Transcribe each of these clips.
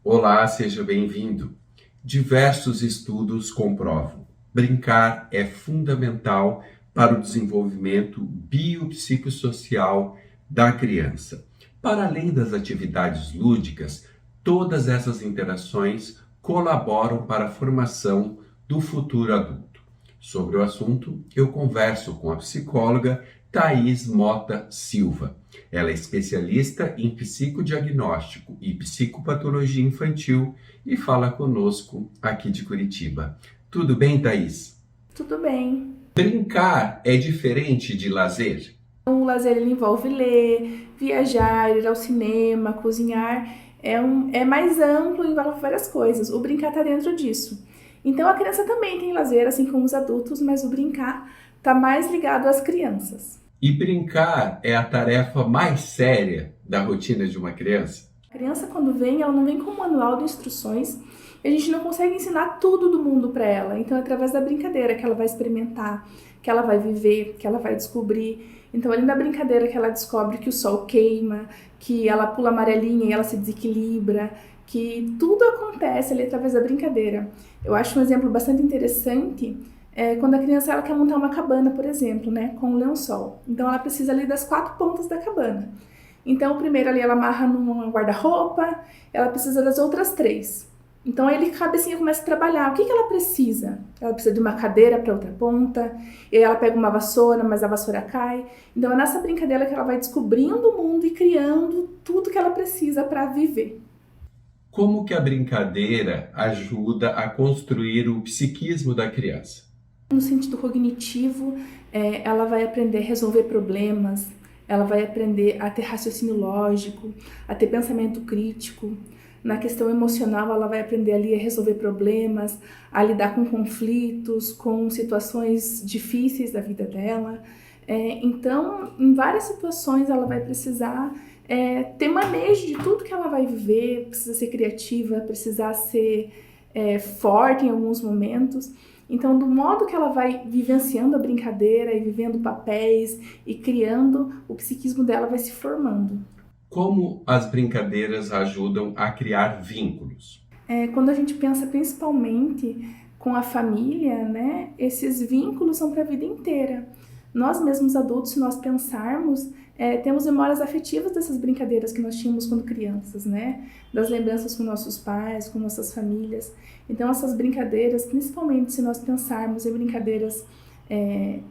Olá, seja bem-vindo. Diversos estudos comprovam: brincar é fundamental para o desenvolvimento biopsicossocial da criança. Para além das atividades lúdicas, todas essas interações colaboram para a formação do futuro adulto. Sobre o assunto, eu converso com a psicóloga Thaís Mota Silva. Ela é especialista em psicodiagnóstico e psicopatologia infantil e fala conosco aqui de Curitiba. Tudo bem, Thaís? Tudo bem. Brincar é diferente de lazer? O lazer ele envolve ler, viajar, ir ao cinema, cozinhar. É mais amplo, envolve várias coisas. O brincar está dentro disso. Então a criança também tem lazer, assim como os adultos, mas o brincar está mais ligado às crianças. E brincar é a tarefa mais séria da rotina de uma criança? A criança, quando vem, ela não vem com um manual de instruções e a gente não consegue ensinar tudo do mundo para ela. Então é através da brincadeira que ela vai experimentar, que ela vai viver, que ela vai descobrir. Então, além da brincadeira que ela descobre que o sol queima, que ela pula amarelinha e ela se desequilibra, que tudo acontece ali através da brincadeira. Eu acho um exemplo bastante interessante quando a criança ela quer montar uma cabana, por exemplo, né, com um lençol. Então, ela precisa ali das 4 pontas da cabana. Então, primeiro ali ela amarra num guarda-roupa, ela precisa das outras 3. Então, aí ele, cabecinha, começa a trabalhar. O que ela precisa? Ela precisa de uma cadeira para outra ponta, e aí ela pega uma vassoura, mas a vassoura cai. Então, é nessa brincadeira que ela vai descobrindo o mundo e criando tudo que ela precisa para viver. Como que a brincadeira ajuda a construir o psiquismo da criança? No sentido cognitivo, ela vai aprender a resolver problemas, ela vai aprender a ter raciocínio lógico, a ter pensamento crítico. Na questão emocional, ela vai aprender ali a resolver problemas, a lidar com conflitos, com situações difíceis da vida dela. Então, em várias situações, ela vai precisar ter manejo de tudo que ela vai viver, precisa ser criativa, precisa ser forte em alguns momentos. Então, do modo que ela vai vivenciando a brincadeira e vivendo papéis e criando, o psiquismo dela vai se formando. Como as brincadeiras ajudam a criar vínculos? Quando a gente pensa principalmente com a família, né, esses vínculos são para a vida inteira. Nós mesmos adultos, se nós pensarmos, temos memórias afetivas dessas brincadeiras que nós tínhamos quando crianças, né? Das lembranças com nossos pais, com nossas famílias. Então, essas brincadeiras, principalmente se nós pensarmos em brincadeiras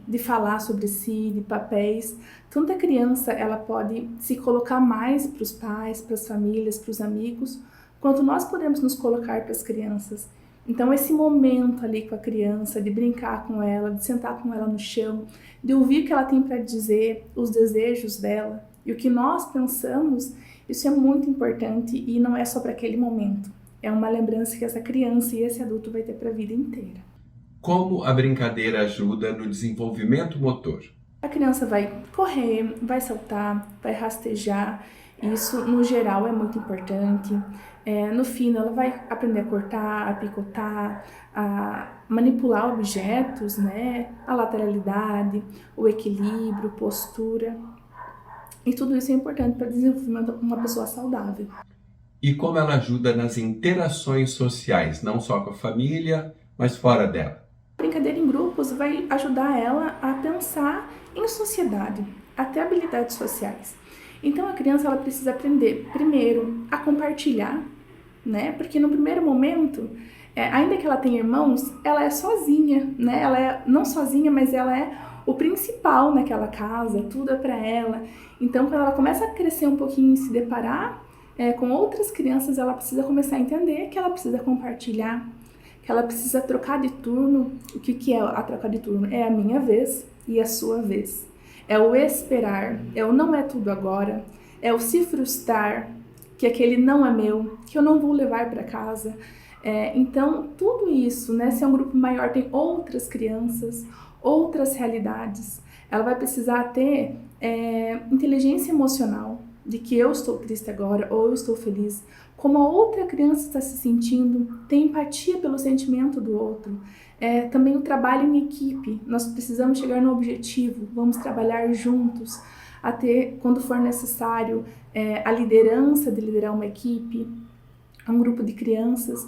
de falar sobre si, de papéis, tanto a criança ela pode se colocar mais para os pais, para as famílias, para os amigos, quanto nós podemos nos colocar para as crianças. Então, esse momento ali com a criança, de brincar com ela, de sentar com ela no chão, de ouvir o que ela tem para dizer, os desejos dela e o que nós pensamos, isso é muito importante e não é só para aquele momento. É uma lembrança que essa criança e esse adulto vai ter para a vida inteira. Como a brincadeira ajuda no desenvolvimento motor? A criança vai correr, vai saltar, vai rastejar. Isso, no geral, é muito importante. No fino, ela vai aprender a cortar, a picotar, a manipular objetos, né? A lateralidade, o equilíbrio, postura. E tudo isso é importante para o desenvolvimento de uma pessoa saudável. E como ela ajuda nas interações sociais, não só com a família, mas fora dela? Brincadeira em grupos vai ajudar ela a pensar em sociedade, até habilidades sociais. Então a criança ela precisa aprender, primeiro, a compartilhar, né? Porque no primeiro momento, ainda que ela tenha irmãos, ela é sozinha, né? Ela é não sozinha, mas ela é o principal naquela casa, tudo é para ela. Então quando ela começa a crescer um pouquinho e se deparar com outras crianças, ela precisa começar a entender que ela precisa compartilhar, que ela precisa trocar de turno. O que é a troca de turno? É a minha vez e a sua vez. É o esperar, é o não é tudo agora, é o se frustrar, que aquele não é meu, que eu não vou levar para casa. Então, tudo isso, né? Se é um grupo maior, tem outras crianças, outras realidades. Ela vai precisar ter inteligência emocional, de que eu estou triste agora ou eu estou feliz, como a outra criança está se sentindo, ter empatia pelo sentimento do outro. Também o trabalho em equipe, nós precisamos chegar no objetivo, vamos trabalhar juntos, a ter, quando for necessário, a liderança de liderar uma equipe, um grupo de crianças.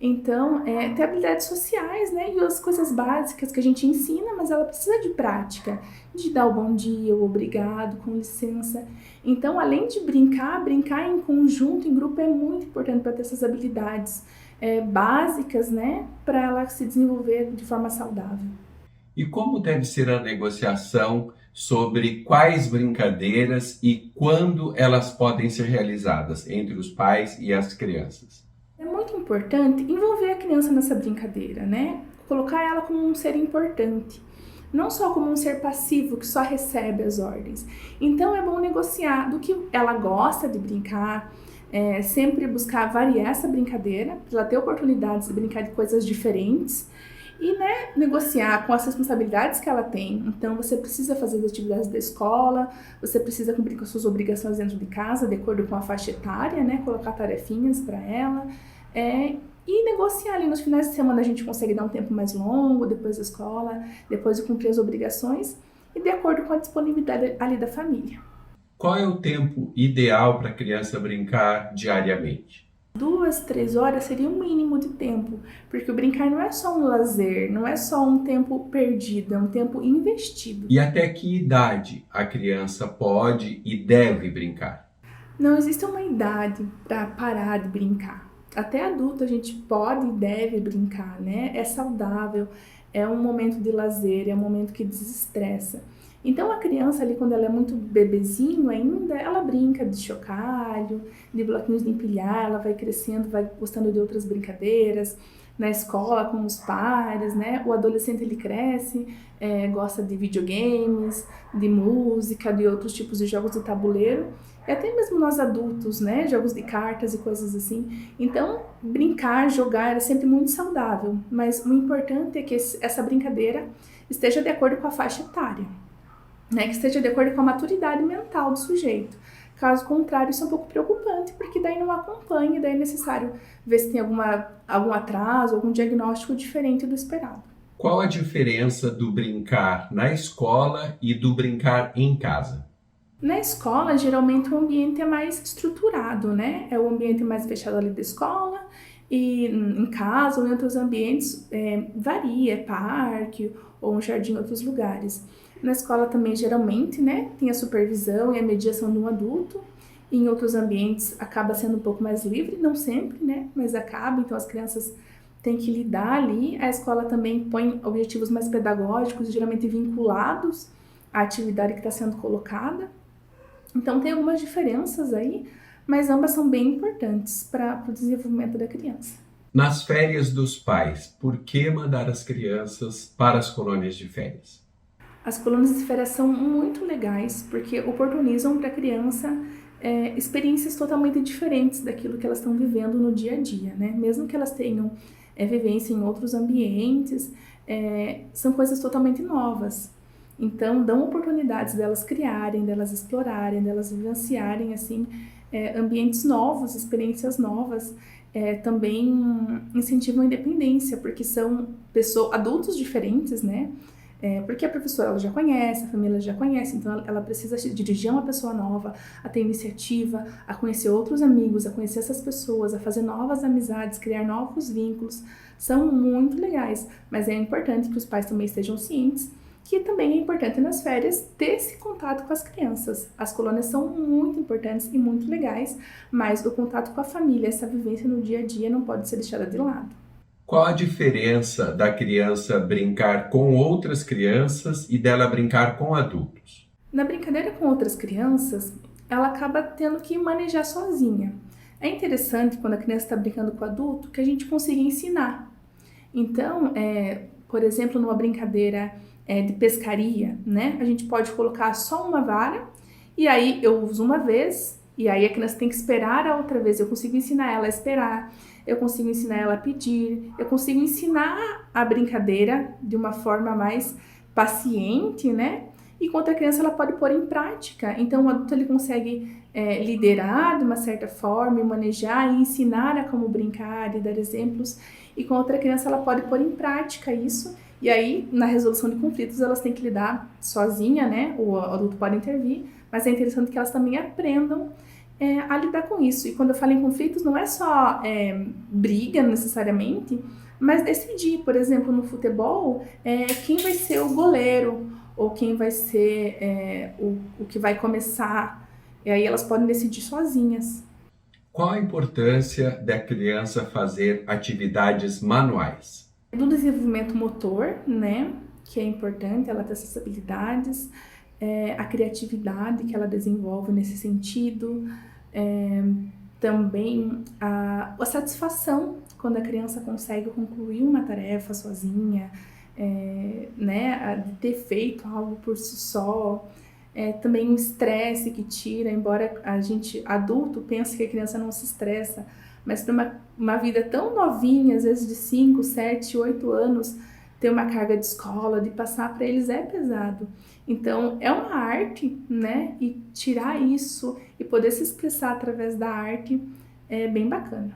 Então, ter habilidades sociais, né? E as coisas básicas que a gente ensina, mas ela precisa de prática, de dar o bom dia, o obrigado, com licença. Então, além de brincar em conjunto, em grupo, é muito importante para ter essas habilidades básicas, né? Para ela se desenvolver de forma saudável. E como deve ser a negociação sobre quais brincadeiras e quando elas podem ser realizadas entre os pais e as crianças? É muito importante envolver a criança nessa brincadeira, né? Colocar ela como um ser importante, não só como um ser passivo que só recebe as ordens. Então é bom negociar do que ela gosta de brincar, sempre buscar variar essa brincadeira, para ela ter oportunidades de brincar de coisas diferentes e, né, negociar com as responsabilidades que ela tem. Então você precisa fazer as atividades da escola, você precisa cumprir com as suas obrigações dentro de casa, de acordo com a faixa etária, né? Colocar tarefinhas para ela. E negociar ali nos finais de semana a gente consegue dar um tempo mais longo, depois da escola, depois de cumprir as obrigações e de acordo com a disponibilidade ali da família. Qual é o tempo ideal para a criança brincar diariamente? 2, 3 horas seria o mínimo de tempo, porque o brincar não é só um lazer, não é só um tempo perdido, é um tempo investido. E até que idade a criança pode e deve brincar? Não existe uma idade para parar de brincar. Até adulto a gente pode e deve brincar, né? É saudável, é um momento de lazer, é um momento que desestressa. Então a criança ali, quando ela é muito bebezinho ainda, ela brinca de chocalho, de bloquinhos de empilhar, ela vai crescendo, vai gostando de outras brincadeiras, na escola com os pares, né? O adolescente ele cresce, gosta de videogames, de música, de outros tipos de jogos de tabuleiro, e até mesmo nós adultos, né? Jogos de cartas e coisas assim. Então, brincar, jogar é sempre muito saudável, mas o importante é que essa brincadeira esteja de acordo com a faixa etária, né? Que esteja de acordo com a maturidade mental do sujeito. Caso contrário, isso é um pouco preocupante, porque daí não acompanha, daí é necessário ver se tem algum atraso, algum diagnóstico diferente do esperado. Qual a diferença do brincar na escola e do brincar em casa? Na escola, geralmente o ambiente é mais estruturado, né? É o ambiente mais fechado ali da escola, e em casa ou em outros ambientes varia, é parque ou um jardim em outros lugares. Na escola também, geralmente, né, tem a supervisão e a mediação de um adulto. E em outros ambientes acaba sendo um pouco mais livre, não sempre, né, mas acaba. Então as crianças têm que lidar ali. A escola também põe objetivos mais pedagógicos, geralmente vinculados à atividade que está sendo colocada. Então tem algumas diferenças aí, mas ambas são bem importantes para o desenvolvimento da criança. Nas férias dos pais, por que mandar as crianças para as colônias de férias? As colônias de férias são muito legais porque oportunizam para a criança experiências totalmente diferentes daquilo que elas estão vivendo no dia a dia, né? Mesmo que elas tenham vivência em outros ambientes, são coisas totalmente novas. Então, dão oportunidades delas criarem, delas explorarem, delas vivenciarem, assim, ambientes novos, experiências novas. Também incentivam a independência, porque são adultos diferentes, né? Porque a professora ela já conhece, a família já conhece, então ela precisa dirigir uma pessoa nova, a ter iniciativa, a conhecer outros amigos, a conhecer essas pessoas, a fazer novas amizades, criar novos vínculos. São muito legais, mas é importante que os pais também estejam cientes que também é importante nas férias ter esse contato com as crianças. As colônias são muito importantes e muito legais, mas o contato com a família, essa vivência no dia a dia não pode ser deixada de lado. Qual a diferença da criança brincar com outras crianças e dela brincar com adultos? Na brincadeira com outras crianças, ela acaba tendo que manejar sozinha. É interessante quando a criança está brincando com o adulto que a gente consiga ensinar. Então, por exemplo, numa brincadeira de pescaria, né? A gente pode colocar só uma vara e aí eu uso uma vez e aí a criança tem que esperar a outra vez. Eu consigo ensinar ela a esperar, eu consigo ensinar ela a pedir, eu consigo ensinar a brincadeira de uma forma mais paciente, né? Enquanto a criança ela pode pôr em prática. Então o adulto ele consegue liderar de uma certa forma e manejar e ensinar a como brincar e dar exemplos. E com a outra criança ela pode pôr em prática isso. E aí, na resolução de conflitos, elas têm que lidar sozinha, né? O adulto pode intervir, mas é interessante que elas também aprendam a lidar com isso. E quando eu falo em conflitos, não é só briga necessariamente, mas decidir, por exemplo, no futebol, quem vai ser o goleiro, ou quem vai ser o que vai começar. E aí elas podem decidir sozinhas. Qual a importância da criança fazer atividades manuais? Do desenvolvimento motor, né, que é importante ela ter essas habilidades, a criatividade que ela desenvolve nesse sentido, também a satisfação quando a criança consegue concluir uma tarefa sozinha, né, de ter feito algo por si só. Também o estresse que tira, embora a gente adulto pense que a criança não se estressa, mas para uma vida tão novinha, às vezes de 5, 7, 8 anos, ter uma carga de escola, de passar para eles é pesado. Então é uma arte, né? E tirar isso e poder se expressar através da arte é bem bacana.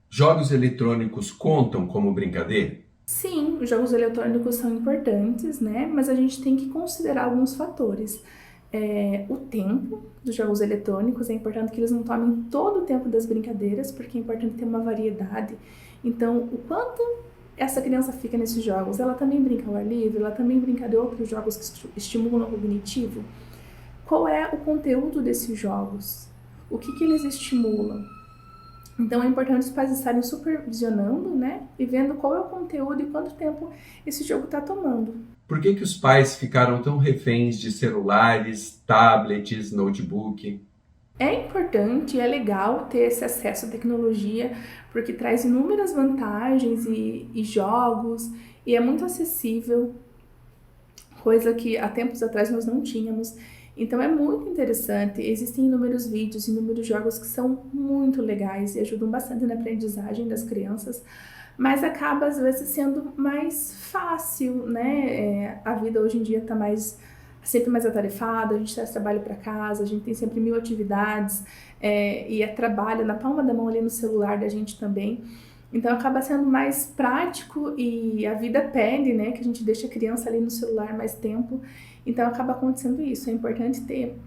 Jogos eletrônicos contam como brincadeira? Sim, os jogos eletrônicos são importantes, né? Mas a gente tem que considerar alguns fatores. O tempo dos jogos eletrônicos, é importante que eles não tomem todo o tempo das brincadeiras, porque é importante ter uma variedade. Então, o quanto essa criança fica nesses jogos? Ela também brinca ao ar livre? Ela também brinca de outros jogos que estimulam o cognitivo? Qual é o conteúdo desses jogos? O que eles estimulam? Então é importante os pais estarem supervisionando, né? E vendo qual é o conteúdo e quanto tempo esse jogo está tomando. Por que os pais ficaram tão reféns de celulares, tablets, notebook? É importante e é legal ter esse acesso à tecnologia, porque traz inúmeras vantagens e jogos, e é muito acessível, coisa que há tempos atrás nós não tínhamos. Então é muito interessante, existem inúmeros vídeos, inúmeros jogos que são muito legais e ajudam bastante na aprendizagem das crianças, mas acaba às vezes sendo mais fácil, né? A vida hoje em dia está sempre mais atarefada, a gente traz trabalho para casa, a gente tem sempre 1000 atividades, e é trabalho na palma da mão ali no celular da gente também. Então acaba sendo mais prático e a vida pede, né, que a gente deixe a criança ali no celular mais tempo. Então acaba acontecendo isso. É importante ter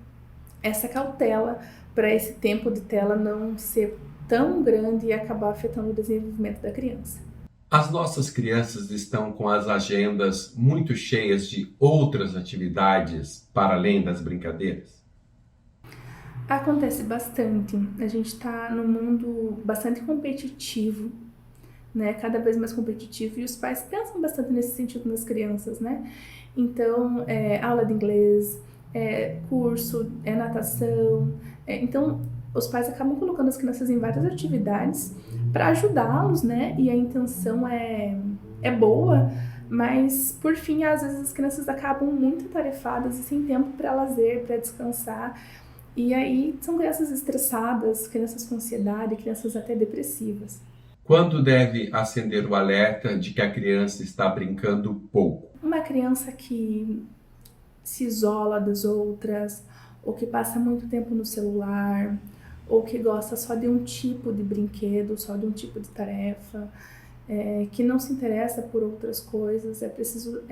essa cautela para esse tempo de tela não ser tão grande e acabar afetando o desenvolvimento da criança. As nossas crianças estão com as agendas muito cheias de outras atividades para além das brincadeiras? Acontece bastante. A gente está num mundo bastante competitivo, né? Cada vez mais competitivo, e os pais pensam bastante nesse sentido nas crianças, né? Então, aula de inglês, curso, natação. Então, os pais acabam colocando as crianças em várias atividades para ajudá-los, né? E a intenção é boa, mas por fim, às vezes as crianças acabam muito atarefadas e sem tempo para lazer, para descansar. E aí são crianças estressadas, crianças com ansiedade, crianças até depressivas. Quando deve acender o alerta de que a criança está brincando pouco? Uma criança que se isola das outras, ou que passa muito tempo no celular, ou que gosta só de um tipo de brinquedo, só de um tipo de tarefa, que não se interessa por outras coisas, é preciso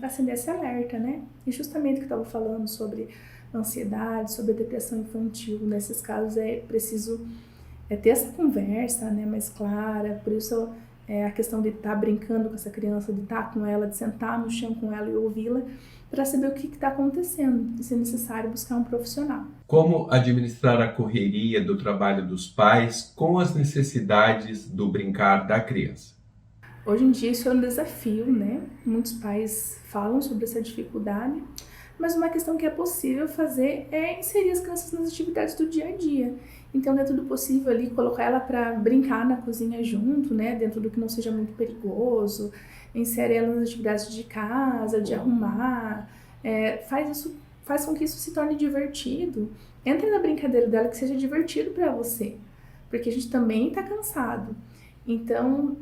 acender esse alerta, né? E justamente o que eu estava falando sobre ansiedade, sobre a depressão infantil, nesses casos é preciso ter essa conversa, né, mais clara. Por isso a questão de estar brincando com essa criança, de estar com ela, de sentar no chão com ela e ouvi-la, para saber o que está acontecendo e, se necessário, buscar um profissional. Como administrar a correria do trabalho dos pais com as necessidades do brincar da criança? Hoje em dia isso é um desafio, né? Muitos pais falam sobre essa dificuldade, mas uma questão que é possível fazer é inserir as crianças nas atividades do dia a dia. Então, dentro do possível ali, colocar ela para brincar na cozinha junto, né? Dentro do que não seja muito perigoso. Insere ela nas atividades de casa, de arrumar. Faz com que isso se torne divertido. Entre na brincadeira dela, que seja divertido para você. Porque a gente também está cansado. Então,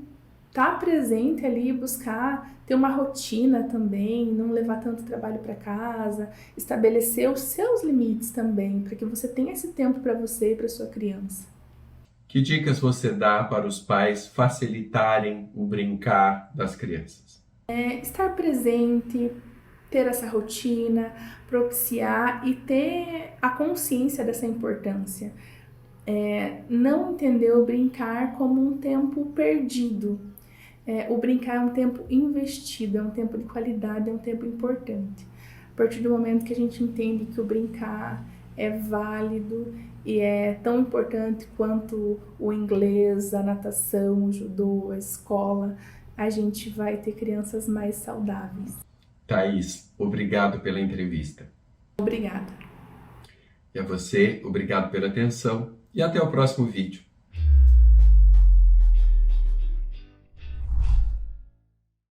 estar presente ali, buscar ter uma rotina também, não levar tanto trabalho para casa, estabelecer os seus limites também, para que você tenha esse tempo para você e para sua criança. Que dicas você dá para os pais facilitarem o brincar das crianças? Estar presente, ter essa rotina, propiciar e ter a consciência dessa importância. Não entender o brincar como um tempo perdido. O brincar é um tempo investido, é um tempo de qualidade, é um tempo importante. A partir do momento que a gente entende que o brincar é válido e é tão importante quanto o inglês, a natação, o judô, a escola, a gente vai ter crianças mais saudáveis. Thaís, obrigado pela entrevista. Obrigada. E a você, obrigado pela atenção e até o próximo vídeo.